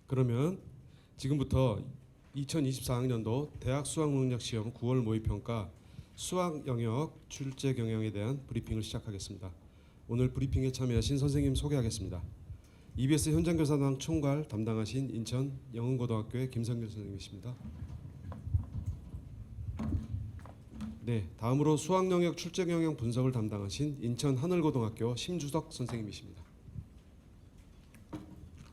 그러면 지금부터 2024학년도 대학 수학능력시험 9월 모의평가 수학 영역 출제 경향에 대한 브리핑을 시작하겠습니다. 오늘 브리핑에 참여하신 선생님 소개하겠습니다. EBS 현장교사단 총괄 담당하신 인천 영흥고등학교의 김성길 선생님이십니다. 네, 다음으로 수학 영역 출제 경향 분석을 담당하신 인천 하늘고등학교 심주석 선생님이십니다.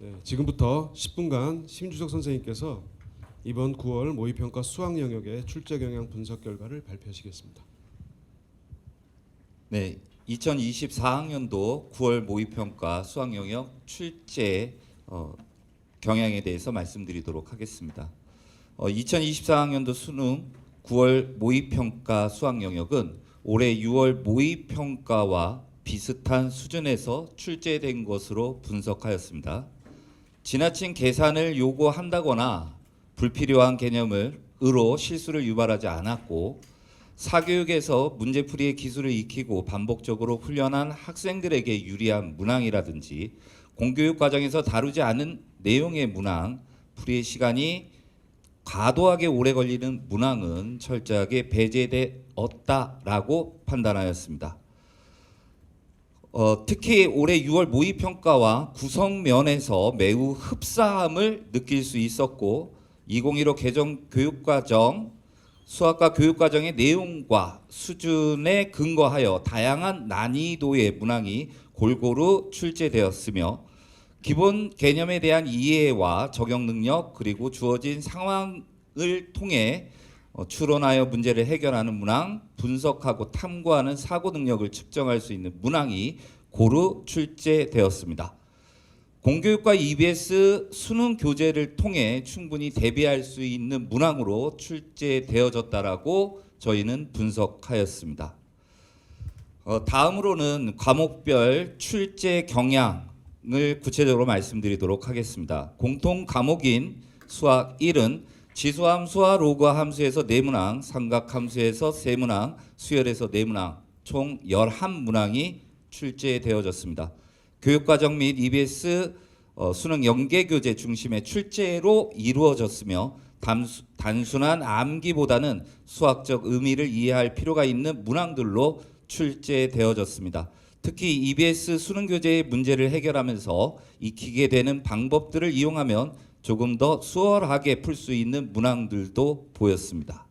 네, 지금부터 10분간 심주석 선생님께서 이번 9월 모의평가 수학 영역의 출제 경향 분석 결과를 발표하시겠습니다. 네, 2024학년도 9월 모의평가 수학 영역 출제 경향에 대해서 말씀드리도록 하겠습니다. 2024학년도 수능 9월 모의평가 수학 영역은 올해 6월 모의평가와 비슷한 수준에서 출제된 것으로 분석하였습니다. 지나친 계산을 요구한다거나 불필요한 개념으로 실수를 유발하지 않았고, 사교육에서 문제풀이의 기술을 익히고 반복적으로 훈련한 학생들에게 유리한 문항이라든지 공교육 과정에서 다루지 않은 내용의 문항, 풀이의 시간이 과도하게 오래 걸리는 문항은 철저하게 배제되었다라고 판단하였습니다. 특히 올해 6월 모의평가와 구성면에서 매우 흡사함을 느낄 수 있었고, 2015 개정 교육과정 수학과 교육과정의 내용과 수준에 근거하여 다양한 난이도의 문항이 골고루 출제되었으며, 기본 개념에 대한 이해와 적용 능력 그리고 주어진 상황을 통해 추론하여 문제를 해결하는 문항, 분석하고 탐구하는 사고 능력을 측정할 수 있는 문항이 고루 출제되었습니다. 공교육과 EBS 수능 교재를 통해 충분히 대비할 수 있는 문항으로 출제되어졌다라고 저희는 분석하였습니다. 다음으로는 과목별 출제 경향을 구체적으로 말씀드리도록 하겠습니다. 공통 과목인 수학 1은 지수함수와 로그 함수에서 4문항, 삼각함수에서 3문항, 수열에서 4문항, 총 11문항이 출제되어졌습니다. 교육과정 및 EBS 수능 연계교재 중심의 출제로 이루어졌으며, 단순한 암기보다는 수학적 의미를 이해할 필요가 있는 문항들로 출제되어졌습니다. 특히 EBS 수능 교재의 문제를 해결하면서 익히게 되는 방법들을 이용하면 조금 더 수월하게 풀 수 있는 문항들도 보였습니다.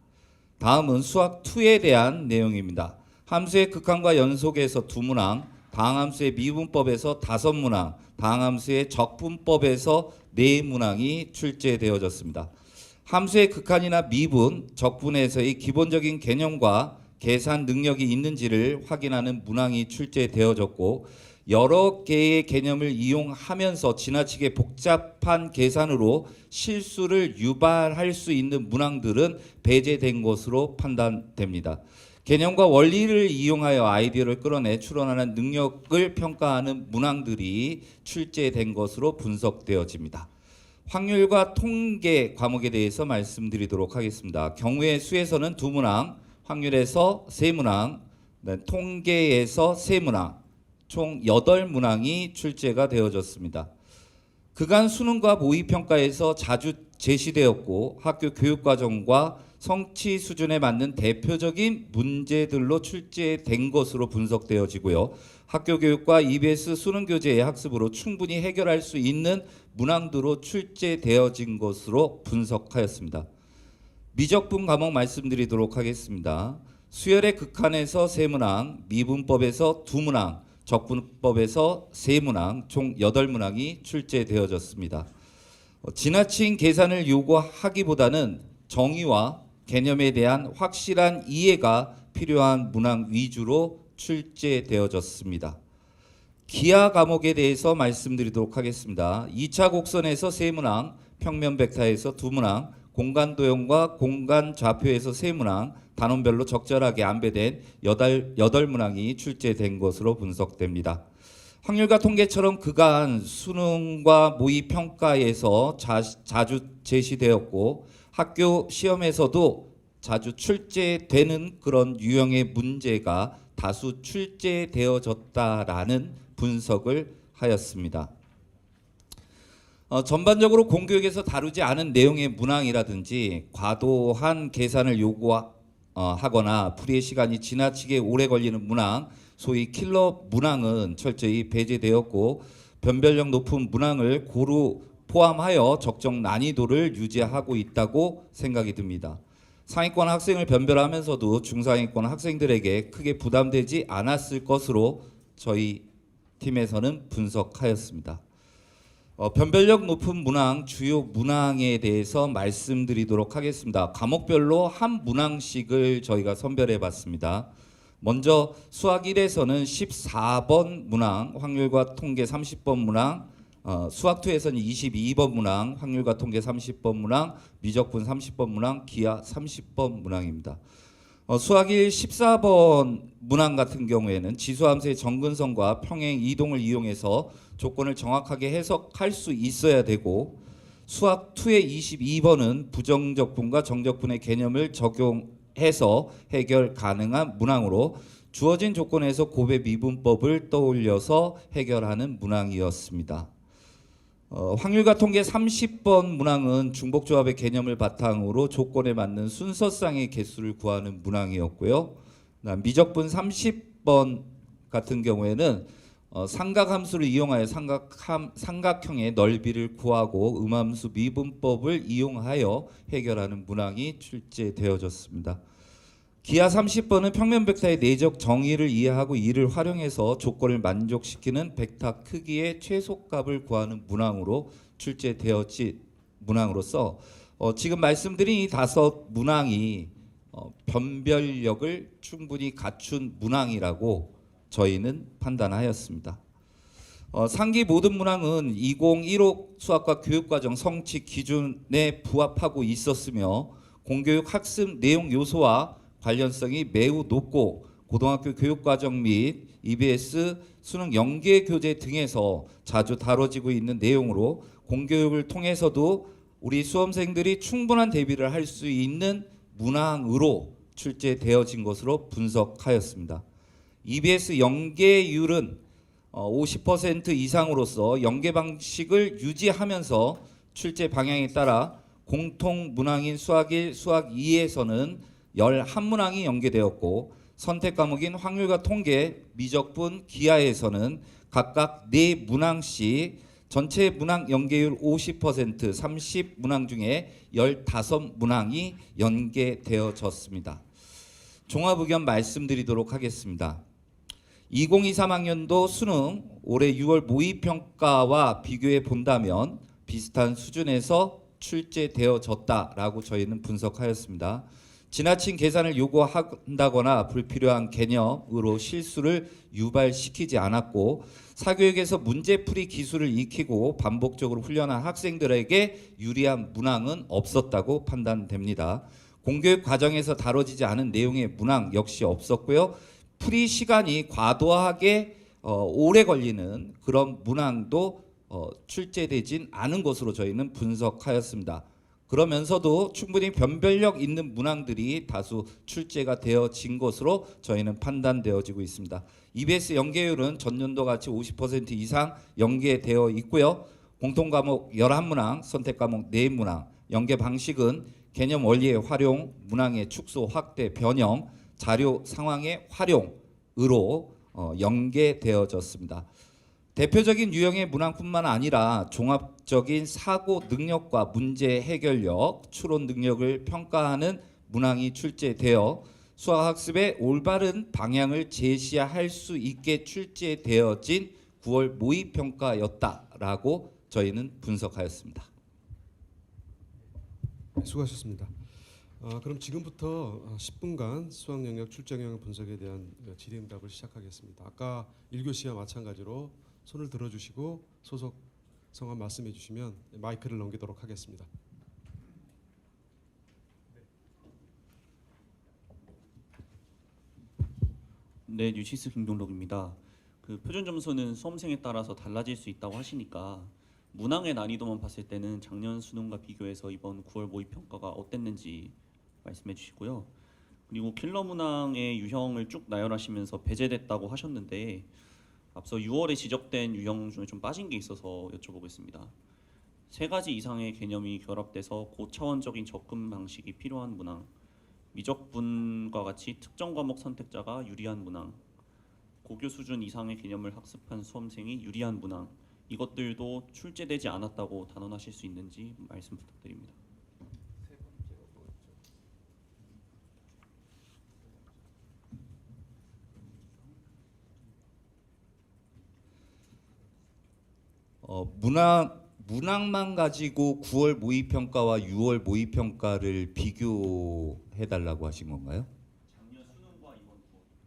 다음은 수학 2에 대한 내용입니다. 함수의 극한과 연속에서 2문항, 다항함수의 미분법에서 5문항, 다항함수의 적분법에서 4문항이 출제되어졌습니다. 함수의 극한이나 미분, 적분에서의 기본적인 개념과 계산 능력이 있는지를 확인하는 문항이 출제되어졌고, 여러 개의 개념을 이용하면서 지나치게 복잡한 계산으로 실수를 유발할 수 있는 문항들은 배제된 것으로 판단됩니다. 개념과 원리를 이용하여 아이디어를 끌어내 추론하는 능력을 평가하는 문항들이 출제된 것으로 분석되어집니다. 확률과 통계 과목에 대해서 말씀드리도록 하겠습니다. 경우의 수에서는 2문항, 확률에서 3문항, 통계에서 3문항, 총 8문항이 출제가 되어졌습니다. 그간 수능과 모의평가에서 자주 제시되었고, 학교 교육과정과 성취 수준에 맞는 대표적인 문제들로 출제된 것으로 분석되어지고요. 학교 교육과 EBS 수능 교재의 학습으로 충분히 해결할 수 있는 문항들로 출제되어진 것으로 분석하였습니다. 미적분 과목 말씀드리도록 하겠습니다. 수열의 극한에서 3문항, 미분법에서 2문항, 적분법에서 3문항, 총 8문항이 출제되어졌습니다. 지나친 계산을 요구하기보다는 정의와 개념에 대한 확실한 이해가 필요한 문항 위주로 출제되어졌습니다. 기하 과목에 대해서 말씀드리도록 하겠습니다. 2차 곡선에서 3문항, 평면 벡터에서 2문항, 공간 도형과 공간 좌표에서 3문항, 단원별로 적절하게 안배된 8문항이 출제된 것으로 분석됩니다. 확률과 통계처럼 그간 수능과 모의평가에서 자주 제시되었고, 학교 시험에서도 자주 출제되는 그런 유형의 문제가 다수 출제되어졌다라는 분석을 하였습니다. 전반적으로 공교육에서 다루지 않은 내용의 문항이라든지 과도한 계산을 요구하거나 풀이의 시간이 지나치게 오래 걸리는 문항, 소위 킬러 문항은 철저히 배제되었고 변별력 높은 문항을 고루 포함하여 적정 난이도를 유지하고 있다고 생각이 듭니다. 상위권 학생을 변별하면서도 중상위권 학생들에게 크게 부담되지 않았을 것으로 저희 팀에서는 분석하였습니다. 변별력 높은 문항, 주요 문항에 대해서 말씀드리도록 하겠습니다. 과목별로 한 문항씩을 저희가 선별해 봤습니다. 먼저 수학 1에서는 14번 문항, 확률과 통계 30번 문항, 수학 2에서는 22번 문항, 확률과 통계 30번 문항, 미적분 30번 문항, 기하 30번 문항입니다. 수학 1 14번 문항 같은 경우에는 지수함수의 정근성과 평행 이동을 이용해서 조건을 정확하게 해석할 수 있어야 되고, 수학 2의 22번은 부정적분과 정적분의 개념을 적용해서 해결 가능한 문항으로 주어진 조건에서 곱의 미분법을 떠올려서 해결하는 문항이었습니다. 확률과 통계 30번 문항은 중복조합의 개념을 바탕으로 조건에 맞는 순서상의 개수를 구하는 문항이었고요. 미적분 30번 같은 경우에는 삼각함수를 이용하여 삼각형의 넓이를 구하고 음함수 미분법을 이용하여 해결하는 문항이 출제되어졌습니다. 기하 30번은 평면 벡터의 내적 정의를 이해하고 이를 활용해서 조건을 만족시키는 벡터 크기의 최소값을 구하는 문항으로 출제되었지 문항으로서 지금 말씀드린 이 5 문항이 변별력을 충분히 갖춘 문항이라고 저희는 판단하였습니다. 상기 모든 문항은 2015 수학과 교육과정 성취 기준에 부합하고 있었으며 공교육 학습 내용 요소와 관련성이 매우 높고 고등학교 교육과정 및 EBS 수능 연계 교재 등에서 자주 다뤄지고 있는 내용으로 공교육을 통해서도 우리 수험생들이 충분한 대비를 할 수 있는 문항으로 출제되어진 것으로 분석하였습니다. EBS 연계율은 50% 이상으로서 연계 방식을 유지하면서 출제 방향에 따라 공통 문항인 수학 1, 수학 2에서는 11문항이 연계되었고 선택 과목인 확률과 통계, 미적분, 기하에서는 각각 4문항씩 전체 문항 연계율 50%, 30문항 중에 15문항이 연계되어졌습니다. 종합 의견 말씀드리도록 하겠습니다. 2023학년도 수능 올해 6월 모의평가와 비교해 본다면 비슷한 수준에서 출제되어졌다라고 저희는 분석하였습니다. 지나친 계산을 요구한다거나 불필요한 개념으로 실수를 유발시키지 않았고 사교육에서 문제풀이 기술을 익히고 반복적으로 훈련한 학생들에게 유리한 문항은 없었다고 판단됩니다. 공교육 과정에서 다뤄지지 않은 내용의 문항 역시 없었고요. 풀이 시간이 과도하게 오래 걸리는 그런 문항도 출제되진 않은 것으로 저희는 분석하였습니다. 그러면서도 충분히 변별력 있는 문항들이 다수 출제가 되어진 것으로 저희는 판단되어지고 있습니다. EBS 연계율은 전년도 같이 50% 이상 연계되어 있고요. 공통 과목 11문항, 선택 과목 4문항, 연계 방식은 개념 원리의 활용, 문항의 축소, 확대, 변형, 자료 상황의 활용으로 연계되어졌습니다. 대표적인 유형의 문항뿐만 아니라 종합적인 사고 능력과 문제 해결력, 추론 능력을 평가하는 문항이 출제되어 수학학습의 올바른 방향을 제시할 수 있게 출제되어진 9월 모의평가였다라고 저희는 분석하였습니다. 네, 수고하셨습니다. 그럼 지금부터 10분간 수학 영역 출제 경향 분석에 대한 질의응답을 시작하겠습니다. 아까 1교시와 마찬가지로 손을 들어주시고 소속 성함 말씀해 주시면 마이크를 넘기도록 하겠습니다. 네, 뉴시스 김동록입니다. 그 표준 점수는 수험생에 따라서 달라질 수 있다고 하시니까 문항의 난이도만 봤을 때는 작년 수능과 비교해서 이번 9월 모의 평가가 어땠는지 말씀해 주시고요. 그리고 킬러 문항의 유형을 쭉 나열하시면서 배제됐다고 하셨는데 앞서 6월에 지적된 유형 중에 좀 빠진 게 있어서 여쭤보겠습니다. 세 가지 이상의 개념이 결합돼서 고차원적인 접근 방식이 필요한 문항, 미적분과 같이 특정 과목 선택자가 유리한 문항, 고교 수준 이상의 개념을 학습한 수험생이 유리한 문항, 이것들도 출제되지 않았다고 단언하실 수 있는지 말씀 부탁드립니다. 문항만 가지고 9월 모의 평가와 6월 모의 평가를 비교해 달라고 하신 건가요? 작년 수능과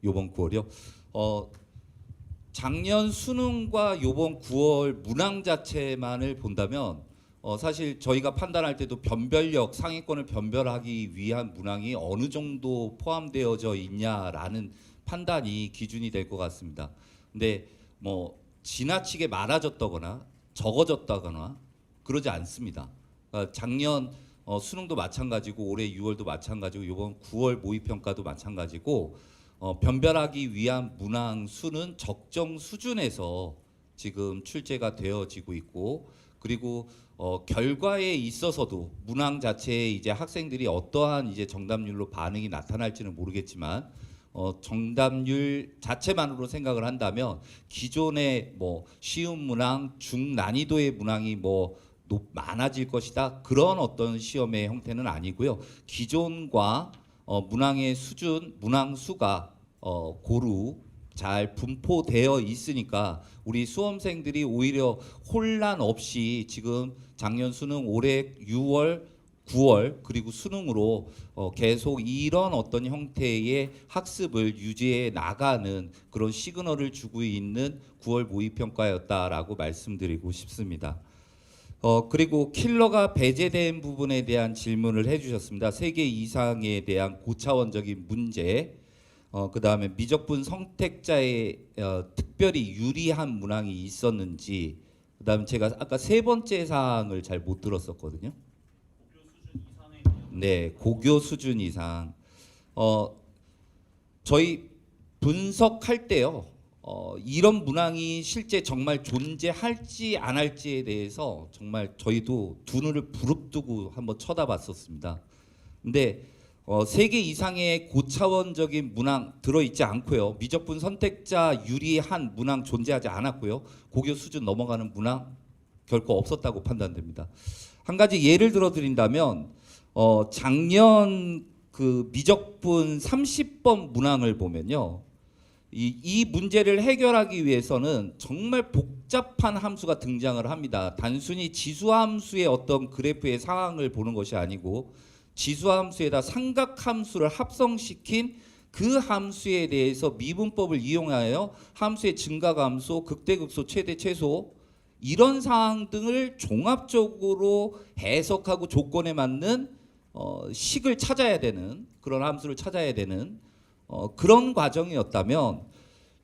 이번 9월이요? 작년 수능과 이번 9월 문항 자체만을 본다면 사실 저희가 판단할 때도 변별력 상위권을 변별하기 위한 문항이 어느 정도 포함되어져 있냐라는 판단이 기준이 될 것 같습니다. 근데 뭐 지나치게 많아졌다거나 적어졌다거나 그러지 않습니다. 작년 수능도 마찬가지고 올해 6월도 마찬가지고 이번 9월 모의 평가도 마찬가지고 변별하기 위한 문항 수는 적정 수준에서 지금 출제가 되어지고 있고 그리고 결과에 있어서도 문항 자체에 이제 학생들이 어떠한 이제 정답률로 반응이 나타날지는 모르겠지만 정답률 자체만으로 생각을 한다면 기존의 뭐 쉬운 문항, 중난이도의 문항이 뭐 많아질 것이다 그런 어떤 시험의 형태는 아니고요. 기존과 문항의 수준, 문항 수가 고루 잘 분포되어 있으니까 우리 수험생들이 오히려 혼란 없이 지금 작년 수능 올해 6월 9월 그리고 수능으로 계속 이런 어떤 형태의 학습을 유지해 나가는 그런 시그널을 주고 있는 9월 모의평가였다라고 말씀드리고 싶습니다. 그리고 킬러가 배제된 부분에 대한 질문을 해주셨습니다. 3개 이상에 대한 고차원적인 문제, 그 다음에 미적분 선택자의 특별히 유리한 문항이 있었는지, 그 다음에 제가 아까 세 번째 사항을 잘 못 들었었거든요. 네, 고교 수준 이상. 저희 분석할 때요. 이런 문항이 실제 정말 존재할지 안 할지에 대해서 정말 저희도 두 눈을 부릅뜨고 한번 쳐다봤었습니다. 근데 3개 이상의 고차원적인 문항 들어있지 않고요. 미적분 선택자 유리한 문항 존재하지 않았고요. 고교 수준 넘어가는 문항 결코 없었다고 판단됩니다. 한 가지 예를 들어 드린다면 작년 그 미적분 30번 문항을 보면요. 이 문제를 해결하기 위해서는 정말 복잡한 함수가 등장을 합니다. 단순히 지수함수의 어떤 그래프의 상황을 보는 것이 아니고 지수함수에다 삼각함수를 합성시킨 그 함수에 대해서 미분법을 이용하여 함수의 증가감소, 극대극소, 최대, 최소 이런 사항 등을 종합적으로 해석하고 조건에 맞는 식을 찾아야 되는 그런 함수를 찾아야 되는 그런 과정이었다면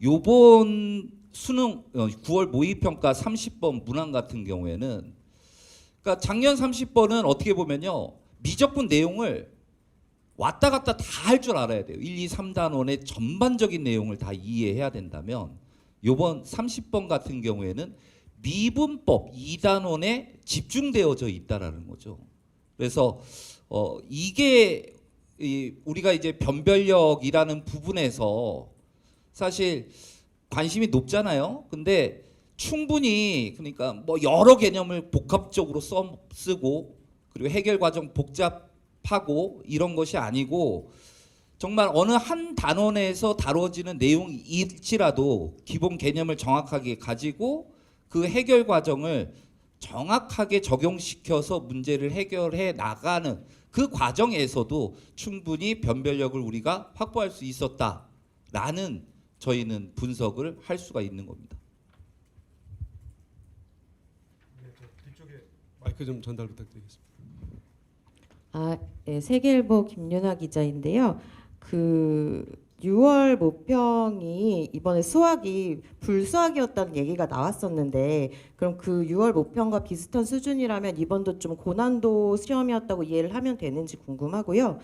요번 수능 9월 모의평가 30번 문항 같은 경우에는 그러니까 작년 30번은 어떻게 보면요. 미적분 내용을 왔다 갔다 다 할 줄 알아야 돼요. 1, 2, 3단원의 전반적인 내용을 다 이해해야 된다면 요번 30번 같은 경우에는 미분법 2단원에 집중되어져 있다라는 거죠. 그래서 이게 우리가 이제 변별력이라는 부분에서 사실 관심이 높잖아요. 근데 충분히 그러니까 뭐 여러 개념을 복합적으로 쓰고 그리고 해결 과정 복잡하고 이런 것이 아니고 정말 어느 한 단원에서 다뤄지는 내용일지라도 기본 개념을 정확하게 가지고 그 해결 과정을 정확하게 적용시켜서 문제를 해결해 나가는 그 과정에서도 충분히 변별력을 우리가 확보할 수 있었다라는 저희는 분석을 할 수가 있는 겁니다. 네, 저 뒤쪽에 마이크 좀 전달 부탁드리겠습니다. 네, 세계일보 김윤아 기자인데요. 그 6월 모평이 이번에 수학이 불수학이었다는 얘기가 나왔었는데 그럼 그 6월 모평과 비슷한 수준이라면 이번도 좀 고난도 시험이었다고 이해를 하면 되는지 궁금하고요.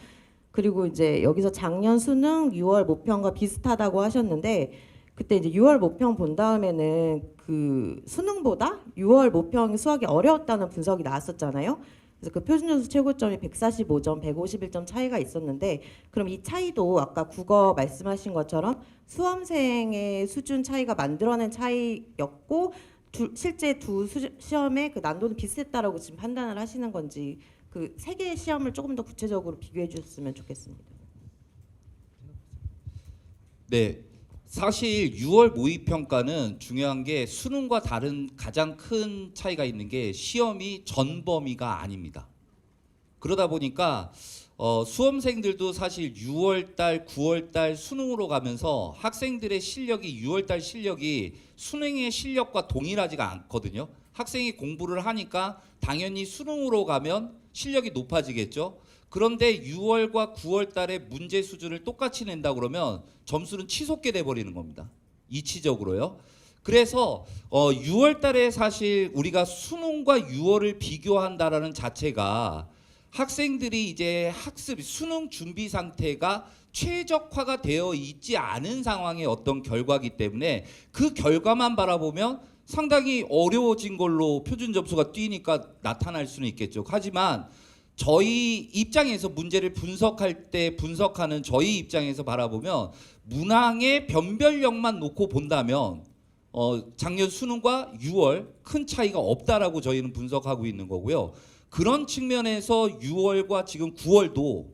그리고 이제 여기서 작년 수능 6월 모평과 비슷하다고 하셨는데 그때 이제 6월 모평 본 다음에는 그 수능보다 6월 모평 수학이 어려웠다는 분석이 나왔었잖아요. 그래서 그 표준점수 최고점이 145점, 151점 차이가 있었는데 그럼 이 차이도 아까 국어 말씀하신 것처럼 수험생의 수준 차이가 만들어낸 차이였고 실제 시험의 그 난도는 비슷했다라고 지금 판단을 하시는 건지 그 세 개의 시험을 조금 더 구체적으로 비교해 주셨으면 좋겠습니다. 네, 사실 6월 모의평가는 중요한 게 수능과 다른 가장 큰 차이가 있는 게 시험이 전범위가 아닙니다. 그러다 보니까 수험생들도 사실 6월달, 9월달 수능으로 가면서 학생들의 실력이 6월달 실력이 수능의 실력과 동일하지가 않거든요. 학생이 공부를 하니까 당연히 수능으로 가면 실력이 높아지겠죠. 그런데 6월과 9월 달에 문제 수준을 똑같이 낸다 그러면 점수는 치솟게 돼 버리는 겁니다. 이치적으로요. 그래서 6월 달에 사실 우리가 수능과 6월을 비교한다라는 자체가 학생들이 이제 수능 준비 상태가 최적화가 되어 있지 않은 상황의 어떤 결과기 때문에 그 결과만 바라보면 상당히 어려워진 걸로 표준 점수가 뛰니까 나타날 수는 있겠죠. 하지만 저희 입장에서 문제를 분석할 때 분석하는 저희 입장에서 바라보면 문항의 변별력만 놓고 본다면 작년 수능과 6월 큰 차이가 없다라고 저희는 분석하고 있는 거고요. 그런 측면에서 6월과 지금 9월도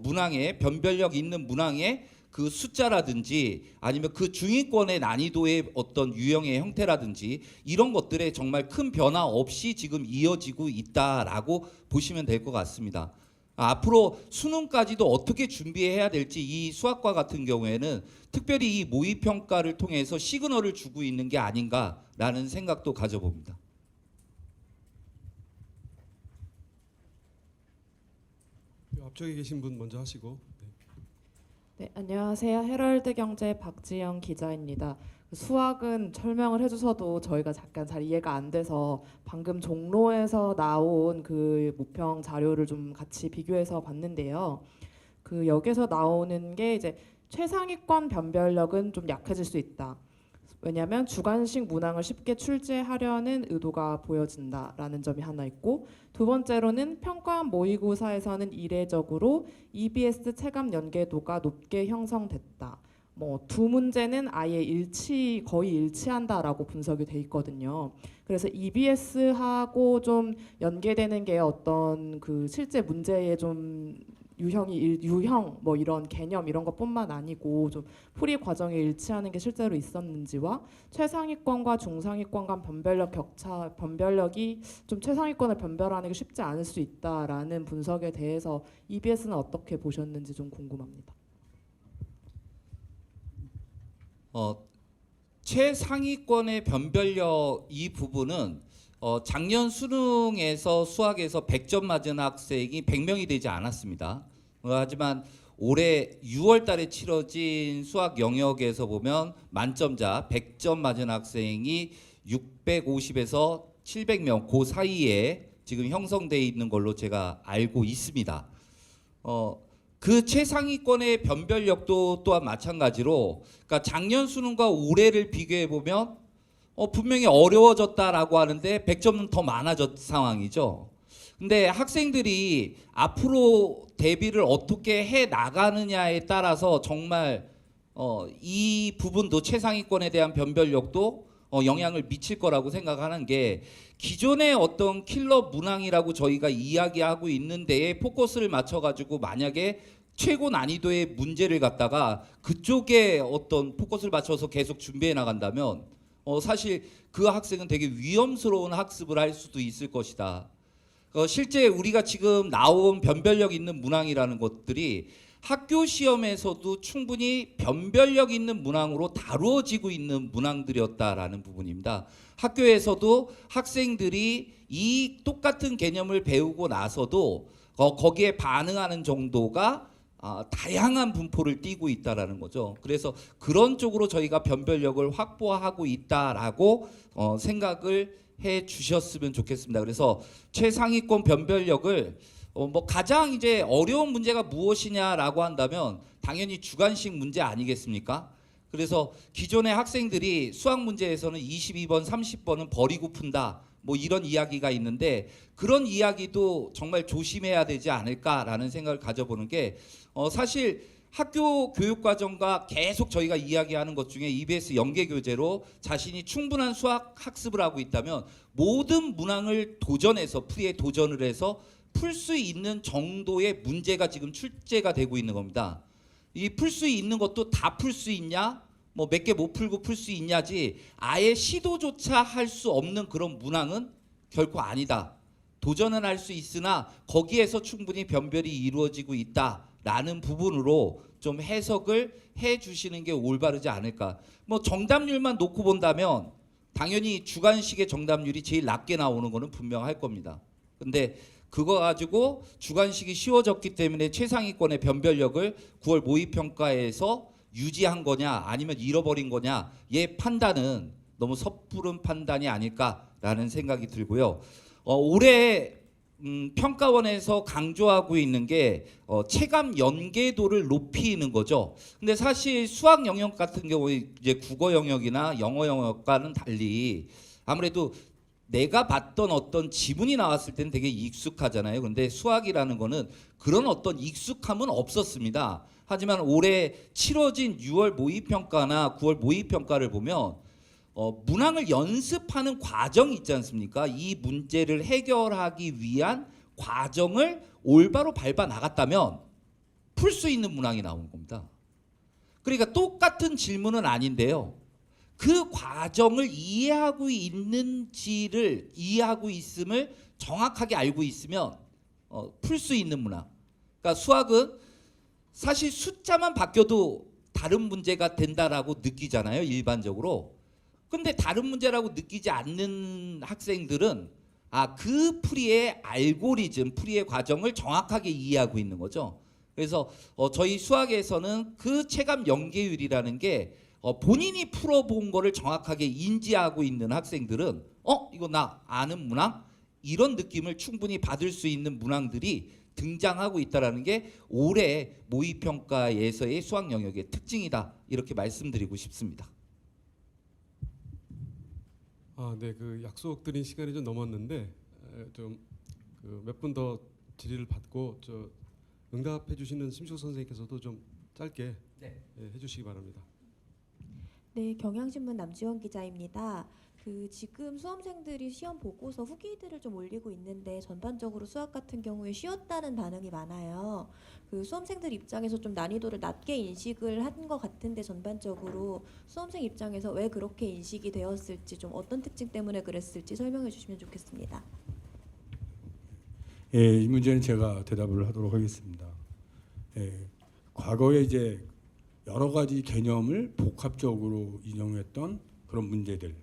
문항의 변별력 있는 문항의 그 숫자라든지 아니면 그 중위권의 난이도의 어떤 유형의 형태라든지 이런 것들에 정말 큰 변화 없이 지금 이어지고 있다라고 보시면 될 것 같습니다. 앞으로 수능까지도 어떻게 준비해야 될지 이 수학과 같은 경우에는 특별히 이 모의평가를 통해서 시그널을 주고 있는 게 아닌가라는 생각도 가져봅니다. 앞쪽에 계신 분 먼저 하시고. 네, 안녕하세요. 헤럴드 경제 박지영 기자입니다. 수학은 설명을 해주셔도 저희가 잠깐 잘 이해가 안 돼서 방금 종로에서 나온 그 모평 자료를 좀 같이 비교해서 봤는데요. 그 여기서 나오는 게 이제 최상위권 변별력은 좀 약해질 수 있다. 왜냐하면 주관식 문항을 쉽게 출제하려는 의도가 보여진다라는 점이 하나 있고, 두 번째로는 평가원 모의고사에서는 이례적으로 EBS 체감 연계도가 높게 형성됐다. 뭐 두 문제는 아예 거의 일치한다라고 분석이 돼 있거든요. 그래서 EBS하고 좀 연계되는 게 어떤 그 실제 문제의 좀 유형 뭐 이런 개념 이런 것뿐만 아니고 좀 풀이 과정에 일치하는 게 실제로 있었는지와 최상위권과 중상위권 간 변별력이 좀 최상위권을 변별하는 게 쉽지 않을 수 있다라는 분석에 대해서 EBS는 어떻게 보셨는지 좀 궁금합니다. 최상위권의 변별력 이 부분은 작년 수능에서 수학에서 100점 맞은 학생이 100명이 되지 않았습니다. 하지만 올해 6월 달에 치러진 수학 영역에서 보면 만점자 100점 맞은 학생이 650에서 700명 그 사이에 지금 형성되어 있는 걸로 제가 알고 있습니다. 그 최상위권의 변별력도 또한 마찬가지로 그러니까 작년 수능과 올해를 비교해 보면 분명히 어려워졌다라고 하는데 100점은 더 많아졌 상황이죠. 근데 학생들이 앞으로 대비를 어떻게 해 나가느냐에 따라서 정말 이 부분도 최상위권에 대한 변별력도 영향을 미칠 거라고 생각하는 게 기존의 어떤 킬러 문항이라고 저희가 이야기하고 있는 데에 포커스를 맞춰가지고 만약에 최고 난이도의 문제를 갖다가 그쪽에 어떤 포커스를 맞춰서 계속 준비해 나간다면 사실 그 학생은 되게 위험스러운 학습을 할 수도 있을 것이다. 실제 우리가 지금 나온 변별력 있는 문항이라는 것들이 학교 시험에서도 충분히 변별력 있는 문항으로 다루어지고 있는 문항들이었다라는 부분입니다. 학교에서도 학생들이 이 똑같은 개념을 배우고 나서도 거기에 반응하는 정도가 다양한 분포를 띠고 있다라는 거죠. 그래서 그런 쪽으로 저희가 변별력을 확보하고 있다라고 생각을 해 주셨으면 좋겠습니다. 그래서 최상위권 변별력을 뭐 가장 이제 어려운 문제가 무엇이냐라고 한다면 당연히 주관식 문제 아니겠습니까? 그래서 기존의 학생들이 수학 문제에서는 22번, 30번은 버리고 푼다. 뭐 이런 이야기가 있는데 그런 이야기도 정말 조심해야 되지 않을까라는 생각을 가져보는 게 사실 학교 교육 과정과 계속 저희가 이야기하는 것 중에 EBS 연계 교재로 자신이 충분한 수학 학습을 하고 있다면 모든 문항을 도전해서 풀이에 도전을 해서 풀 수 있는 정도의 문제가 지금 출제가 되고 있는 겁니다. 이 풀 수 있는 것도 다 풀 수 있냐? 뭐 몇 개 못 풀고 풀 수 있냐지 아예 시도조차 할 수 없는 그런 문항은 결코 아니다. 도전은 할 수 있으나 거기에서 충분히 변별이 이루어지고 있다라는 부분으로 좀 해석을 해 주시는 게 올바르지 않을까. 뭐 정답률만 놓고 본다면 당연히 주관식의 정답률이 제일 낮게 나오는 거는 분명할 겁니다. 근데 그거 가지고 주관식이 쉬워졌기 때문에 최상위권의 변별력을 9월 모의평가에서 유지한 거냐 아니면 잃어버린 거냐 얘 판단은 너무 섣부른 판단이 아닐까라는 생각이 들고요. 올해 평가원에서 강조하고 있는 게 체감 연계도를 높이는 거죠. 근데 사실 수학 영역 같은 경우에 이제 국어 영역이나 영어 영역과는 달리 아무래도 내가 봤던 어떤 지문이 나왔을 때는 되게 익숙하잖아요. 근데 수학이라는 거는 그런 어떤 익숙함은 없었습니다. 하지만 올해 치러진 6월 모의평가나 9월 모의평가를 보면 문항을 연습하는 과정이 있지 않습니까? 이 문제를 해결하기 위한 과정을 올바로 밟아 나갔다면 풀 수 있는 문항이 나오는 겁니다. 그러니까 똑같은 질문은 아닌데요. 그 과정을 이해하고 있는지를 이해하고 있음을 정확하게 알고 있으면 풀 수 있는 문항. 그러니까 수학은 사실 숫자만 바뀌어도 다른 문제가 된다라고 느끼잖아요, 일반적으로. 근데 다른 문제라고 느끼지 않는 학생들은 그 풀이의 알고리즘, 풀이의 과정을 정확하게 이해하고 있는 거죠. 그래서 저희 수학에서는 그 체감 연계율이라는 게 본인이 풀어본 거를 정확하게 인지하고 있는 학생들은 이거 나 아는 문항? 이런 느낌을 충분히 받을 수 있는 문항들이 등장하고 있다는 게 올해 모의평가에서의 수학 영역의 특징이다. 이렇게 말씀드리고 싶습니다. 네, 그 약속드린 시간이 좀 넘었는데 좀 몇 분 더 질의를 받고 응답해 주시는 심시호 선생님께서도 좀 짧게 해주시기 바랍니다. 네, 경향신문 남지원 기자입니다. 지금 수험생들이 시험 보고서 후기들을 좀 올리고 있는데 전반적으로 수학 같은 경우에 쉬웠다는 반응이 많아요. 수험생들 입장에서 좀 난이도를 낮게 인식을 한 것 같은데 전반적으로 수험생 입장에서 왜 그렇게 인식이 되었을지 좀 어떤 특징 때문에 그랬을지 설명해 주시면 좋겠습니다. 이 문제는 제가 대답을 하도록 하겠습니다. 과거에 이제 여러 가지 개념을 복합적으로 인용했던 그런 문제들,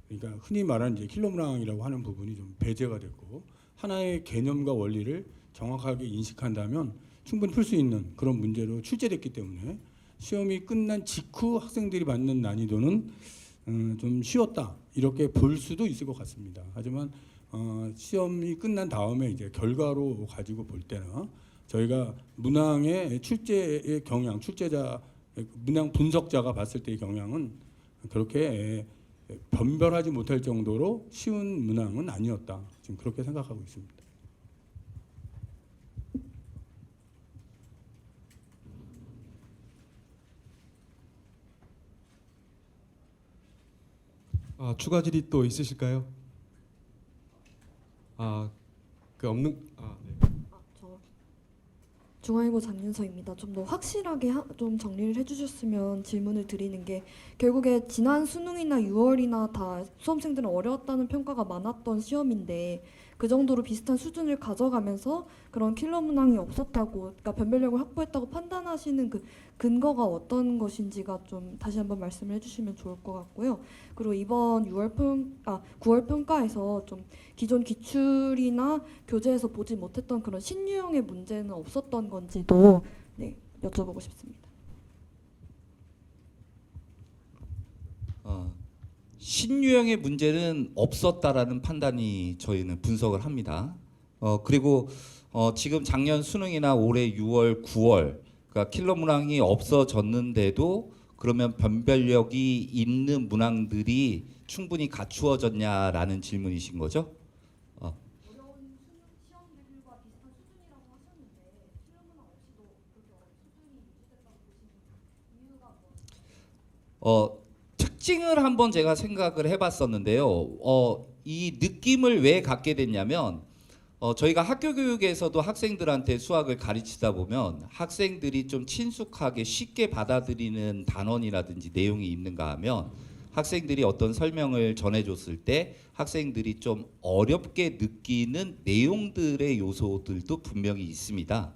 그러니까 흔히 말하는 이제 킬러문항이라고 하는 부분이 좀 배제가 됐고 하나의 개념과 원리를 정확하게 인식한다면 충분히 풀 수 있는 그런 문제로 출제됐기 때문에 시험이 끝난 직후 학생들이 받는 난이도는 좀 쉬웠다 이렇게 볼 수도 있을 것 같습니다. 하지만 시험이 끝난 다음에 이제 결과로 가지고 볼 때는 저희가 문항의 출제의 경향, 출제자 문항 분석자가 봤을 때의 경향은 그렇게 변별하지 못할 정도로 쉬운 문항은 아니었다. 지금 그렇게 생각하고 있습니다. 추가 질의 또 있으실까요? 네. 중앙일보 장윤서입니다. 좀 더 확실하게 좀 정리를 해주셨으면 질문을 드리는 게 결국에 지난 수능이나 6월이나 다 수험생들은 어려웠다는 평가가 많았던 시험인데 그 정도로 비슷한 수준을 가져가면서 그런 킬러 문항이 없었다고, 그러니까 변별력을 확보했다고 판단하시는 그 근거가 어떤 것인지가 좀 다시 한번 말씀을 해주시면 좋을 것 같고요. 그리고 이번 9월 평가에서 좀 기존 기출이나 교재에서 보지 못했던 그런 신유형의 문제는 없었던 건지도 여쭤보고 싶습니다. 신유형의 문제는 없었다라는 판단이 저희는 분석을 합니다. 그리고 지금 작년 수능이나 올해 6월, 9월 그러니까 킬러 문항이 없어졌는데도 그러면 변별력이 있는 문항들이 충분히 갖추어졌냐라는 질문이신 거죠? 특징을 한번 제가 생각을 해봤었는데요. 이 느낌을 왜 갖게 됐냐면 저희가 학교 교육에서도 학생들한테 수학을 가르치다 보면 학생들이 좀 친숙하게 쉽게 받아들이는 단원이라든지 내용이 있는가 하면 학생들이 어떤 설명을 전해줬을 때 학생들이 좀 어렵게 느끼는 내용들의 요소들도 분명히 있습니다.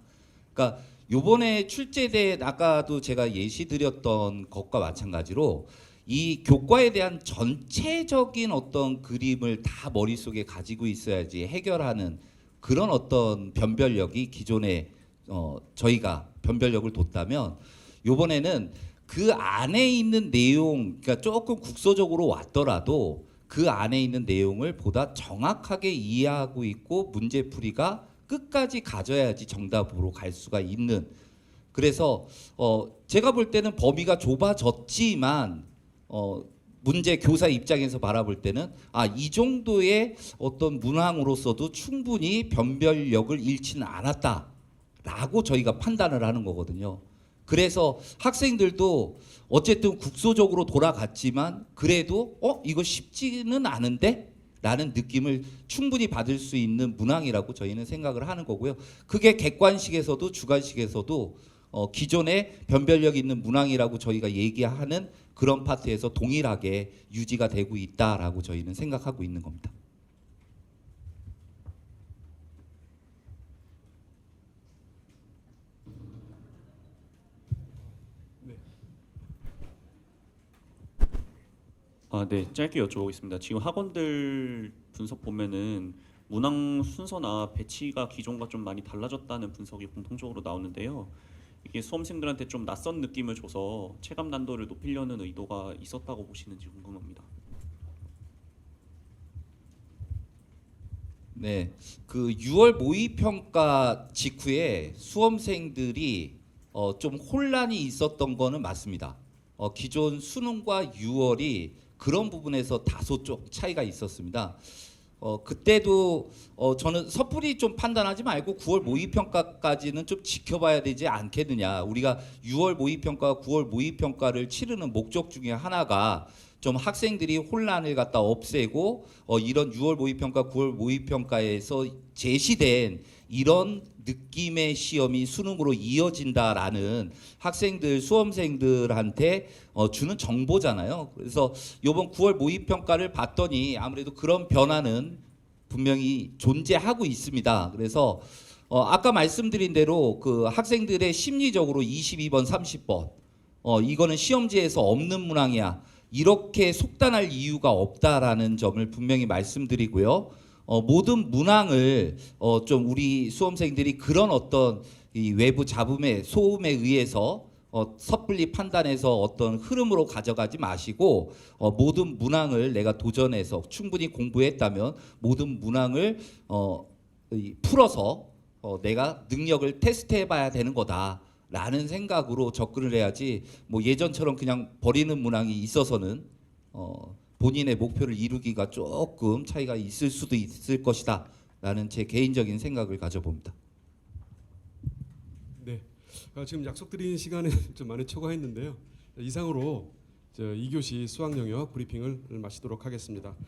그러니까 요번에 출제된 아까도 제가 예시 드렸던 것과 마찬가지로 이 교과에 대한 전체적인 어떤 그림을 다 머릿속에 가지고 있어야지 해결하는 그런 어떤 변별력이 기존에 저희가 변별력을 뒀다면 요번에는 그 안에 있는 내용, 그러니까 조금 국소적으로 왔더라도 그 안에 있는 내용을 보다 정확하게 이해하고 있고 문제풀이가 끝까지 가져야지 정답으로 갈 수가 있는. 그래서 제가 볼 때는 범위가 좁아졌지만 문제 교사 입장에서 바라볼 때는 이 정도의 어떤 문항으로서도 충분히 변별력을 잃지는 않았다라고 저희가 판단을 하는 거거든요. 그래서 학생들도 어쨌든 국소적으로 돌아갔지만 그래도 이거 쉽지는 않은데? 라는 느낌을 충분히 받을 수 있는 문항이라고 저희는 생각을 하는 거고요. 그게 객관식에서도 주관식에서도 기존에 변별력 있는 문항이라고 저희가 얘기하는 그런 파트에서 동일하게 유지가 되고 있다라고 저희는 생각하고 있는 겁니다. 네, 짧게 여쭤보겠습니다. 지금 학원들 분석 보면은 문항 순서나 배치가 기존과 좀 많이 달라졌다는 분석이 공통적으로 나오는데요. 이게 수험생들한테 좀 낯선 느낌을 줘서 체감 난도를 높이려는 의도가 있었다고 보시는지 궁금합니다. 네, 그 6월 모의평가 직후에 수험생들이 좀 혼란이 있었던 거는 맞습니다. 기존 수능과 6월이 그런 부분에서 다소 좀 차이가 있었습니다. 그때도 저는 섣불리 좀 판단하지 말고 9월 모의평가까지는 좀 지켜봐야 되지 않겠느냐. 우리가 6월 모의평가와 9월 모의평가를 치르는 목적 중에 하나가 좀 학생들이 혼란을 갖다 없애고 이런 6월 모의평가, 9월 모의평가에서 제시된 이런 느낌의 시험이 수능으로 이어진다라는 학생들, 수험생들한테 주는 정보잖아요. 그래서 이번 9월 모의평가를 봤더니 아무래도 그런 변화는 분명히 존재하고 있습니다. 그래서 아까 말씀드린 대로 그 학생들의 심리적으로 22번, 30번 이거는 시험지에서 없는 문항이야. 이렇게 속단할 이유가 없다라는 점을 분명히 말씀드리고요. 모든 문항을 좀 우리 수험생들이 그런 어떤 이 외부 잡음의 소음에 의해서 섣불리 판단해서 어떤 흐름으로 가져가지 마시고 모든 문항을 내가 도전해서 충분히 공부했다면 모든 문항을 풀어서 내가 능력을 테스트해봐야 되는 거다라는 생각으로 접근을 해야지 뭐 예전처럼 그냥 버리는 문항이 있어서는 본인의 목표를 이루기가 조금 차이가 있을 수도 있을 것이다 라는 제 개인적인 생각을 가져봅니다. 네, 지금 약속드린 시간에 좀 많이 초과했는데요. 이상으로 2교시 수학 영역 브리핑을 마치도록 하겠습니다.